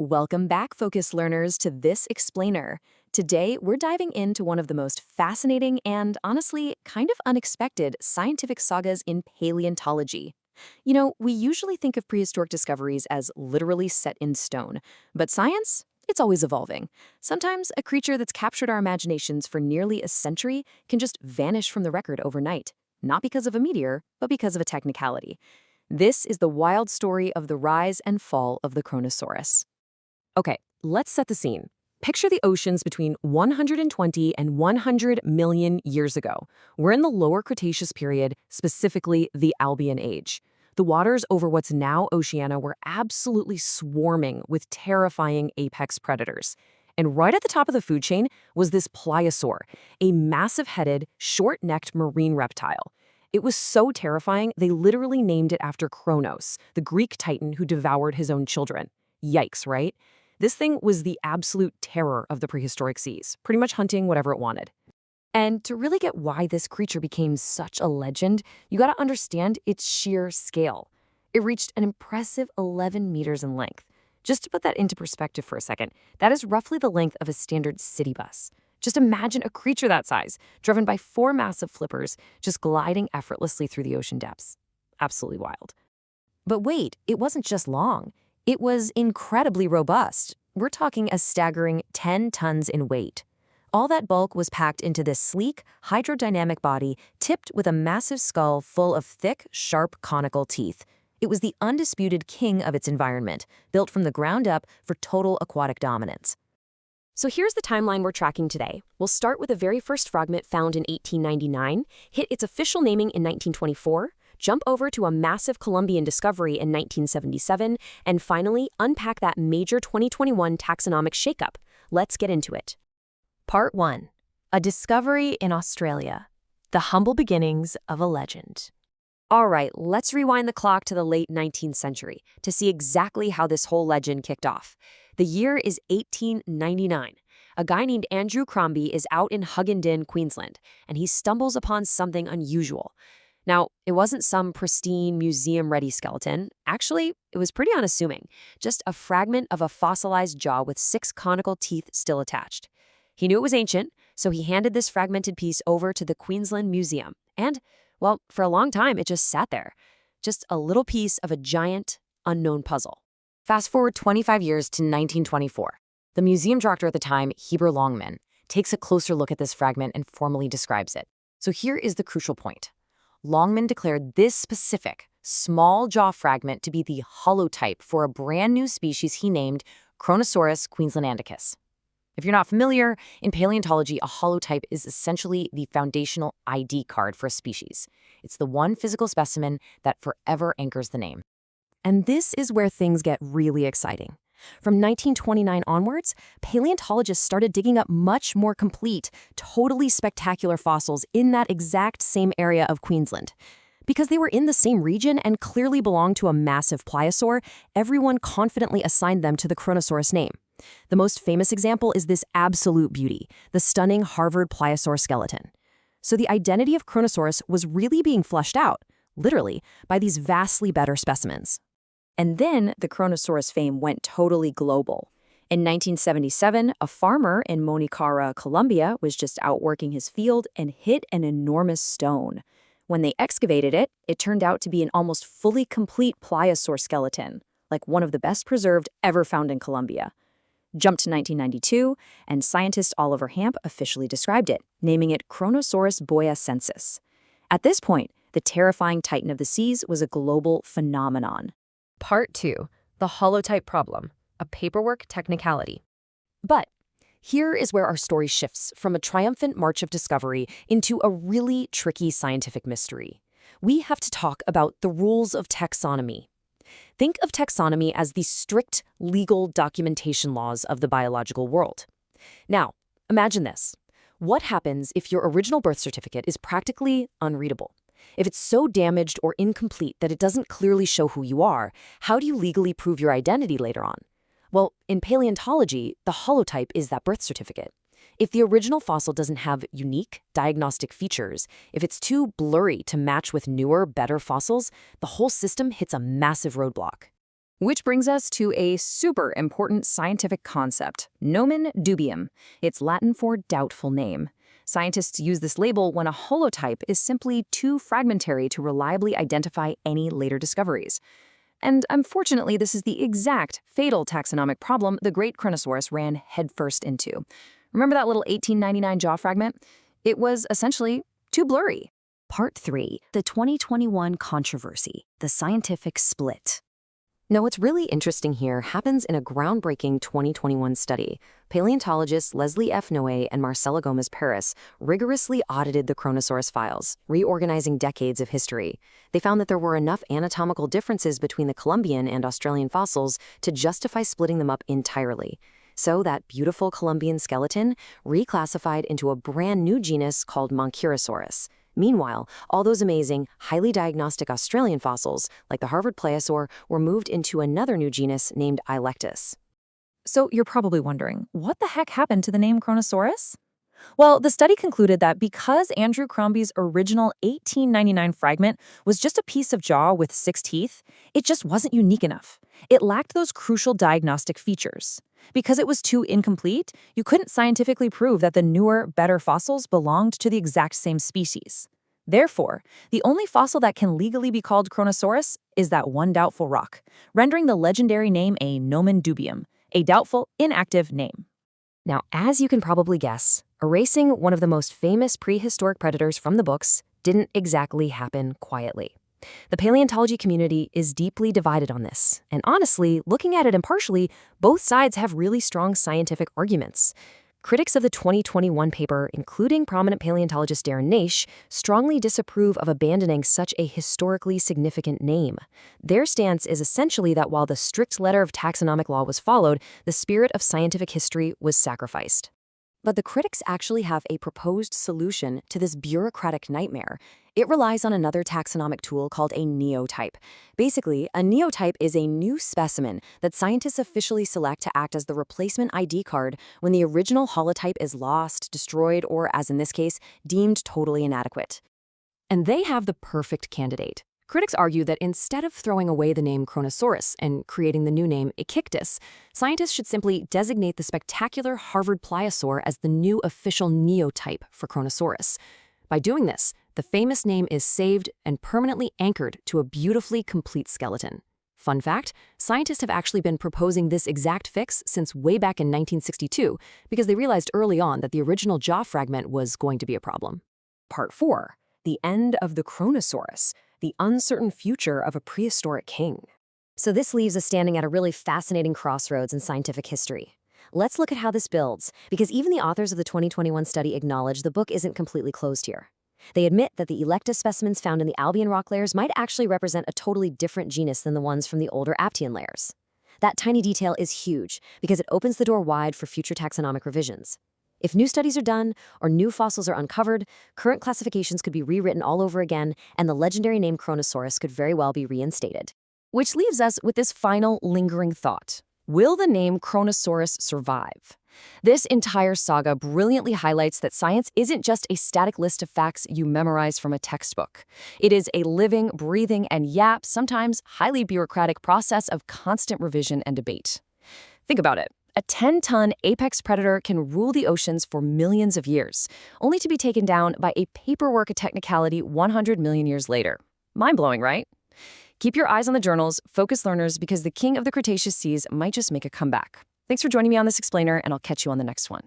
Welcome back, Focus learners, to this explainer. Today, we're diving into one of the most fascinating and, honestly, kind of unexpected scientific sagas in paleontology. We usually think of prehistoric discoveries as literally set in stone, but science? It's always evolving. Sometimes a creature that's captured our imaginations for nearly a century can just vanish from the record overnight, not because of a meteor, but because of a technicality. This is the wild story of the rise and fall of the Kronosaurus. Okay, let's set the scene. Picture the oceans between 120 and 100 million years ago. We're in the Lower Cretaceous period, specifically the Albian Age. The waters over what's now Oceania were absolutely swarming with terrifying apex predators. And right at the top of the food chain was this pliosaur, a massive-headed, short-necked marine reptile. It was so terrifying, they literally named it after Kronos, the Greek titan who devoured his own children. Yikes, right? This thing was the absolute terror of the prehistoric seas, pretty much hunting whatever it wanted. And to really get why this creature became such a legend, you gotta understand its sheer scale. It reached an impressive 11 meters in length. Just to put that into perspective for a second, that is roughly the length of a standard city bus. Just imagine a creature that size, driven by 4 massive flippers, just gliding effortlessly through the ocean depths. Absolutely wild. But wait, it wasn't just long. It was incredibly robust. We're talking a staggering 10 tons in weight. All that bulk was packed into this sleek, hydrodynamic body tipped with a massive skull full of thick, sharp, conical teeth. It was the undisputed king of its environment, built from the ground up for total aquatic dominance. So here's the timeline we're tracking today. We'll start with the very first fragment found in 1899, hit its official naming in 1924, jump over to a massive Colombian discovery in 1977, and finally unpack that major 2021 taxonomic shakeup. Let's get into it. Part 1. A discovery in Australia. The humble beginnings of a legend. All right, let's rewind the clock to the late 19th century to see exactly how this whole legend kicked off. The year is 1899. A guy named Andrew Crombie is out in Huggenden, Queensland, and he stumbles upon something unusual. Now, it wasn't some pristine, museum-ready skeleton. Actually, it was pretty unassuming. Just a fragment of a fossilized jaw with 6 conical teeth still attached. He knew it was ancient, so he handed this fragmented piece over to the Queensland Museum. And, well, for a long time, it just sat there. Just a little piece of a giant, unknown puzzle. Fast forward 25 years to 1924. The museum director at the time, Heber Longman, takes a closer look at this fragment and formally describes it. So here is the crucial point. Longman declared this specific, small jaw fragment to be the holotype for a brand new species he named Kronosaurus queenslandicus. If you're not familiar, in paleontology, a holotype is essentially the foundational ID card for a species. It's the one physical specimen that forever anchors the name. And this is where things get really exciting. From 1929 onwards, paleontologists started digging up much more complete, totally spectacular fossils in that exact same area of Queensland. Because they were in the same region and clearly belonged to a massive pliosaur, everyone confidently assigned them to the Kronosaurus name. The most famous example is this absolute beauty, the stunning Harvard pliosaur skeleton. So the identity of Kronosaurus was really being fleshed out, literally, by these vastly better specimens. And then the Kronosaurus fame went totally global. In 1977, a farmer in Monicara, Colombia, was just out working his field and hit an enormous stone. When they excavated it, it turned out to be an almost fully complete pliosaur skeleton, like one of the best preserved ever found in Colombia. Jump to 1992, and scientist Oliver Hamp officially described it, naming it Kronosaurus boyacensis. At this point, the terrifying titan of the seas was a global phenomenon. Part 2. The holotype problem, a paperwork technicality. But here is where our story shifts from a triumphant march of discovery into a really tricky scientific mystery. We have to talk about the rules of taxonomy. Think of taxonomy as the strict legal documentation laws of the biological world. Now, imagine this. What happens if your original birth certificate is practically unreadable? If it's so damaged or incomplete that it doesn't clearly show who you are, how do you legally prove your identity later on? Well, in paleontology, the holotype is that birth certificate. If the original fossil doesn't have unique diagnostic features, if it's too blurry to match with newer, better fossils, the whole system hits a massive roadblock. Which brings us to a super important scientific concept, nomen dubium. It's Latin for doubtful name. Scientists use this label when a holotype is simply too fragmentary to reliably identify any later discoveries. And unfortunately, this is the exact fatal taxonomic problem the great Kronosaurus ran headfirst into. Remember that little 1899 jaw fragment? It was essentially too blurry. Part 3, the 2021 controversy, the scientific split. Now, what's really interesting here happens in a groundbreaking 2021 study. Paleontologists Leslie F. Noé and Marcela Gomez-Paris rigorously audited the Kronosaurus files, reorganizing decades of history. They found that there were enough anatomical differences between the Columbian and Australian fossils to justify splitting them up entirely. So that beautiful Columbian skeleton reclassified into a brand new genus called Moncurosaurus. Meanwhile, all those amazing, highly diagnostic Australian fossils, like the Harvard plesiosaur, were moved into another new genus named Ilectus. So you're probably wondering, what the heck happened to the name Kronosaurus? Well, the study concluded that because Andrew Crombie's original 1899 fragment was just a piece of jaw with 6 teeth, it just wasn't unique enough. It lacked those crucial diagnostic features. Because it was too incomplete, you couldn't scientifically prove that the newer, better fossils belonged to the exact same species. Therefore, the only fossil that can legally be called Kronosaurus is that one doubtful rock, rendering the legendary name a nomen dubium, a doubtful, inactive name. Now, as you can probably guess, erasing one of the most famous prehistoric predators from the books didn't exactly happen quietly. The paleontology community is deeply divided on this, and honestly, looking at it impartially, both sides have really strong scientific arguments. Critics of the 2021 paper, including prominent paleontologist Darren Naish, strongly disapprove of abandoning such a historically significant name. Their stance is essentially that while the strict letter of taxonomic law was followed, the spirit of scientific history was sacrificed. But the critics actually have a proposed solution to this bureaucratic nightmare. It relies on another taxonomic tool called a neotype. Basically, a neotype is a new specimen that scientists officially select to act as the replacement ID card when the original holotype is lost, destroyed, or, as in this case, deemed totally inadequate. And they have the perfect candidate. Critics argue that instead of throwing away the name Kronosaurus and creating the new name Ichictus, scientists should simply designate the spectacular Harvard plesiosaur as the new official neotype for Kronosaurus. By doing this, the famous name is saved and permanently anchored to a beautifully complete skeleton. Fun fact, scientists have actually been proposing this exact fix since way back in 1962 because they realized early on that the original jaw fragment was going to be a problem. Part 4. The end of the Kronosaurus. The uncertain future of a prehistoric king. So this leaves us standing at a really fascinating crossroads in scientific history. Let's look at how this builds, because even the authors of the 2021 study acknowledge the book isn't completely closed here. They admit that the Ilectus specimens found in the Albian rock layers might actually represent a totally different genus than the ones from the older Aptian layers. That tiny detail is huge, because it opens the door wide for future taxonomic revisions. If new studies are done or new fossils are uncovered, current classifications could be rewritten all over again, and the legendary name Kronosaurus could very well be reinstated. Which leaves us with this final lingering thought. Will the name Kronosaurus survive? This entire saga brilliantly highlights that science isn't just a static list of facts you memorize from a textbook. It is a living, breathing, and sometimes highly bureaucratic process of constant revision and debate. Think about it. A 10-ton apex predator can rule the oceans for millions of years, only to be taken down by a paperwork technicality 100 million years later. Mind-blowing, right? Keep your eyes on the journals, focus learners, because the king of the Cretaceous seas might just make a comeback. Thanks for joining me on this explainer, and I'll catch you on the next one.